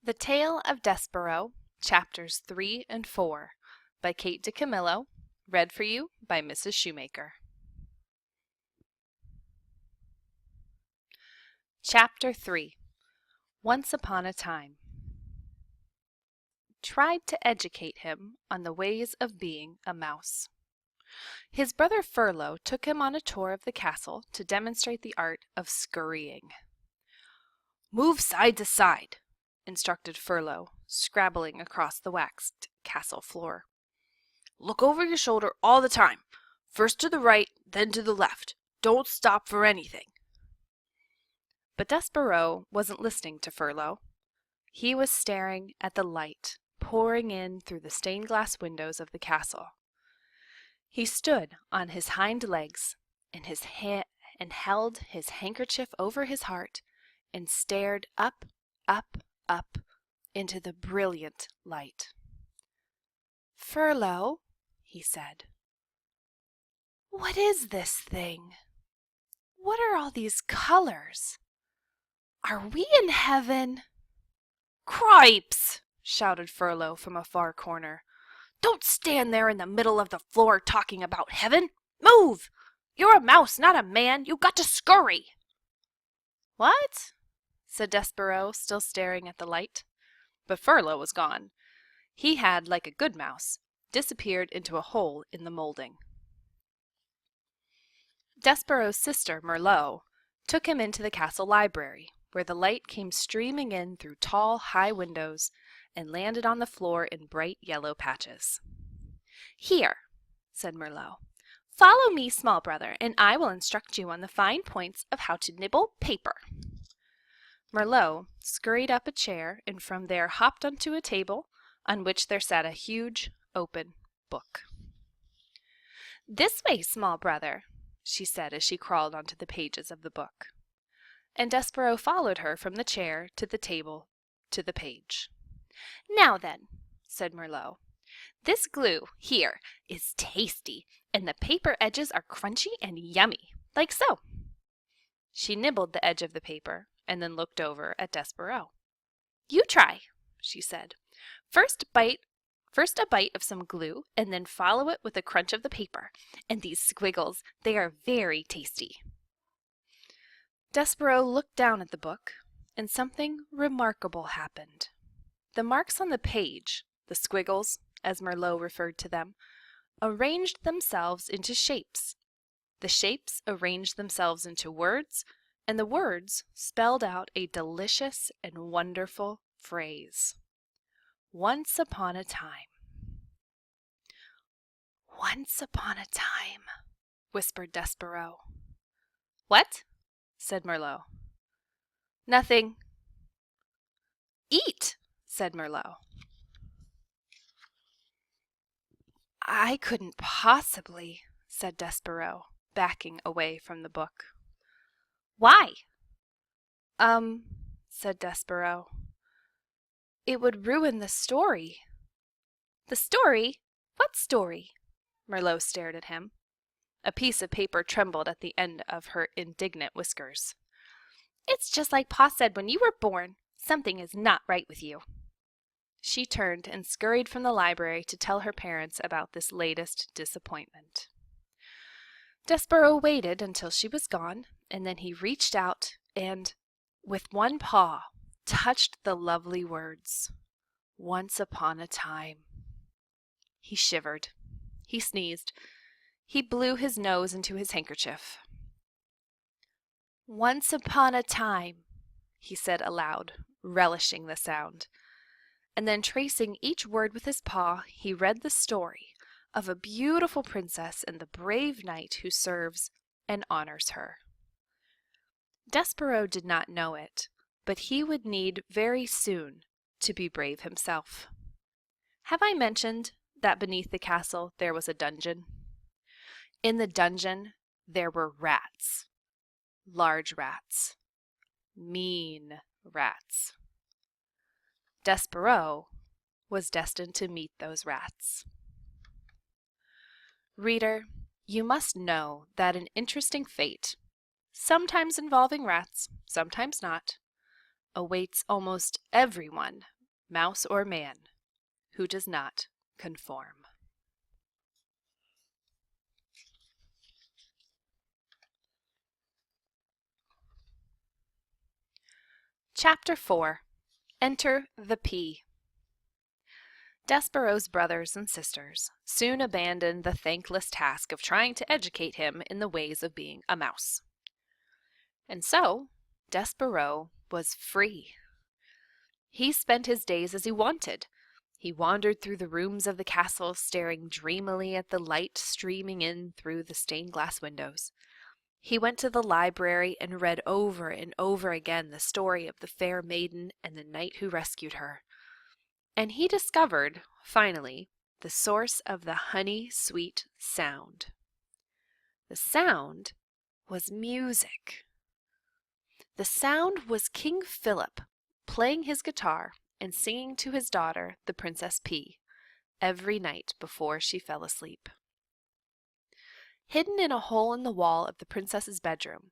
The Tale of Despereaux, Chapters 3 and 4, by Kate DeCamillo, read for you by Mrs. Shoemaker. Chapter 3. Once Upon a Time. Tried to educate him on the ways of being a mouse. His brother Furlough took him on a tour of the castle to demonstrate the art of scurrying. "Move side to side," instructed Furlough, scrabbling across the waxed castle floor. "Look over your shoulder all the time. First to the right, then to the left. Don't stop for anything." But Despereaux wasn't listening to Furlough. He was staring at the light pouring in through the stained glass windows of the castle. He stood on his hind legs and held his handkerchief over his heart and stared up, up, up into the brilliant light. "Furlough," he said, "what is this thing? What are all these colors? Are we in heaven?" "Cripes!" shouted Furlough from a far corner. "Don't stand there in the middle of the floor talking about heaven. Move! You're a mouse, not a man. You got to scurry." "What?" said Despereaux, still staring at the light. But Furlough was gone. He had, like a good mouse, disappeared into a hole in the molding. Despereaux's sister, Merlot, took him into the castle library, where the light came streaming in through tall, high windows and landed on the floor in bright yellow patches. "Here," said Merlot, "follow me, small brother, and I will instruct you on the fine points of how to nibble paper." Merlot scurried up a chair and from there hopped onto a table on which there sat a huge, open book. "This way, small brother," she said as she crawled onto the pages of the book. And Despereaux followed her from the chair to the table to the page. "Now then," said Merlot, "this glue here is tasty, and the paper edges are crunchy and yummy, like so." She nibbled the edge of the paper and then looked over at Despereaux. "You try," she said. First a bite of some glue, and then follow it with a crunch of the paper. And these squiggles, they are very tasty." Despereaux looked down at the book, and something remarkable happened. The marks on the page, the squiggles, as Merlot referred to them, arranged themselves into shapes. The shapes arranged themselves into words, and the words spelled out a delicious and wonderful phrase. "Once upon a time." "Once upon a time," whispered Despereaux. "What?" said Merlot. "Nothing." "Eat," said Merlot. "I couldn't possibly," said Despereaux, backing away from the book. "Why?" Said Despereaux. "It would ruin the story." "The story? What story?" Merlot stared at him. A piece of paper trembled at the end of her indignant whiskers. "It's just like Pa said when you were born. Something is not right with you." She turned and scurried from the library to tell her parents about this latest disappointment. Despereaux waited until she was gone, and then he reached out and, with one paw, touched the lovely words, "Once upon a time." He shivered. He sneezed. He blew his nose into his handkerchief. "Once upon a time," he said aloud, relishing the sound. And then tracing each word with his paw, he read the story of a beautiful princess and the brave knight who serves and honors her. Despereaux did not know it, but he would need very soon to be brave himself. Have I mentioned that beneath the castle there was a dungeon? In the dungeon there were rats. Large rats. Mean rats. Despereaux was destined to meet those rats. Reader, you must know that an interesting fate, sometimes involving rats, sometimes not, awaits almost everyone mouse or man, who does not conform. Chapter 4. Enter the Pea. Despereaux's brothers and sisters soon abandoned the thankless task of trying to educate him in the ways of being a mouse. And so, Despereaux was free. He spent his days as he wanted. He wandered through the rooms of the castle, staring dreamily at the light streaming in through the stained glass windows. He went to the library and read over and over again the story of the fair maiden and the knight who rescued her. And he discovered, finally, the source of the honey-sweet sound. The sound was music. The sound was King Philip playing his guitar and singing to his daughter, the Princess P, every night before she fell asleep. Hidden in a hole in the wall of the princess's bedroom,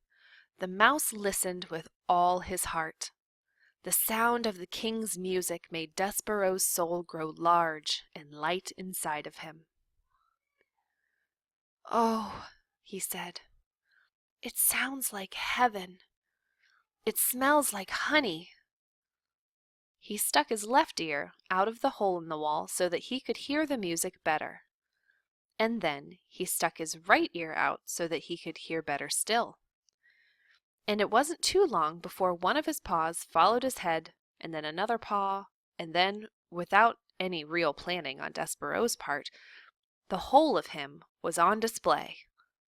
the mouse listened with all his heart. The sound of the king's music made Despereaux's soul grow large and light inside of him. "Oh," he said, "it sounds like heaven. It smells like honey." He stuck his left ear out of the hole in the wall so that he could hear the music better. And then he stuck his right ear out so that he could hear better still. And it wasn't too long before one of his paws followed his head, and then another paw, and then, without any real planning on Despereaux's part, the whole of him was on display,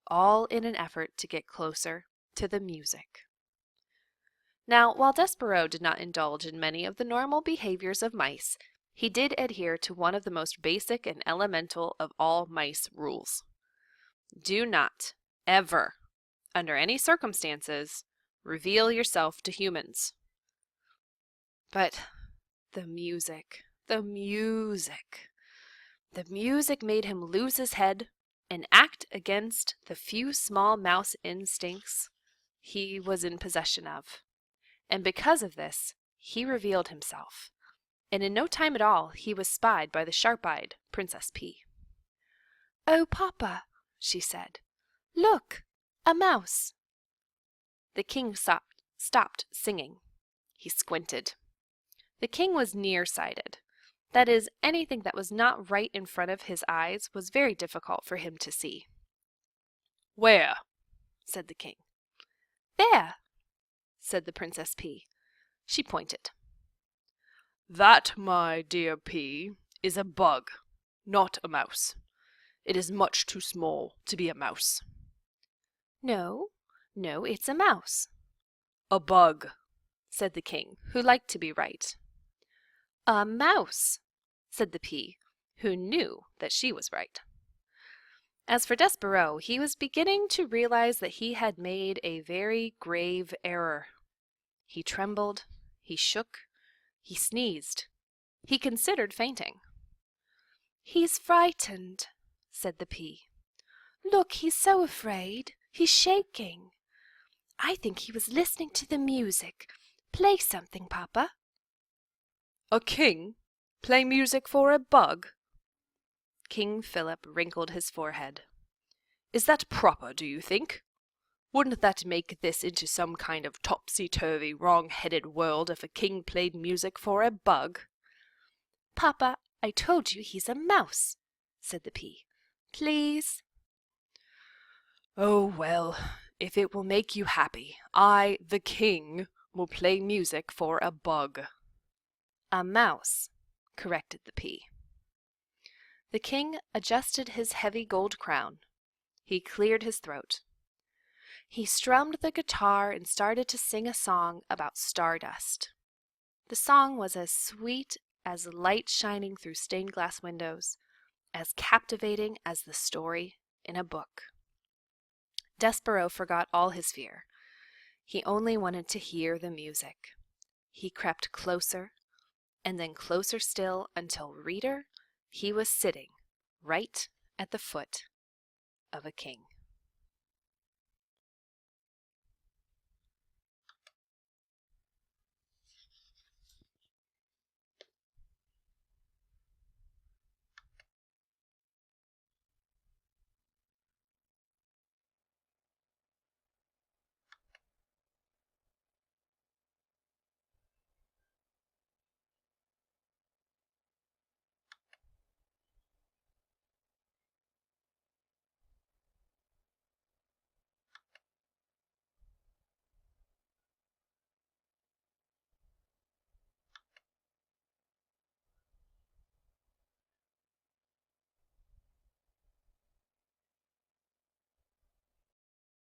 all in an effort to get closer to the music. Now, while Despereaux did not indulge in many of the normal behaviors of mice, he did adhere to one of the most basic and elemental of all mice rules. Do not, ever, under any circumstances, reveal yourself to humans. But the music made him lose his head and act against the few small mouse instincts he was in possession of. And because of this, he revealed himself. And in no time at all, he was spied by the sharp-eyed Princess P. "Oh, Papa," she said, "look, a mouse." The king stopped singing. He squinted. The king was nearsighted. That is, anything that was not right in front of his eyes was very difficult for him to see. "Where?" said the king. "There," said the Princess P. She pointed. "That, my dear P, is a bug, not a mouse. It is much too small to be a mouse." No, it's a mouse." "A bug," said the king, who liked to be right. "A mouse," said the P, who knew that she was right. As for Despereaux, he was beginning to realize that he had made a very grave error. He trembled, he shook, he sneezed. He considered fainting. "He's frightened," said the P. "Look, he's so afraid. He's shaking. I think he was listening to the music. Play something, Papa." "A king play music for a bug?" King Philip wrinkled his forehead. "Is that proper, do you think? Wouldn't that make this into some kind of topsy-turvy, wrong-headed world if a king played music for a bug?" "Papa, I told you he's a mouse," said the P. "Please." "Oh, well, if it will make you happy, I, the king, will play music for a bug." "A mouse," corrected the P. The king adjusted his heavy gold crown. He cleared his throat. He strummed the guitar and started to sing a song about stardust. The song was as sweet as light shining through stained glass windows, as captivating as the story in a book. Despereaux forgot all his fear. He only wanted to hear the music. He crept closer, and then closer still until, reader, he was sitting right at the foot of a king.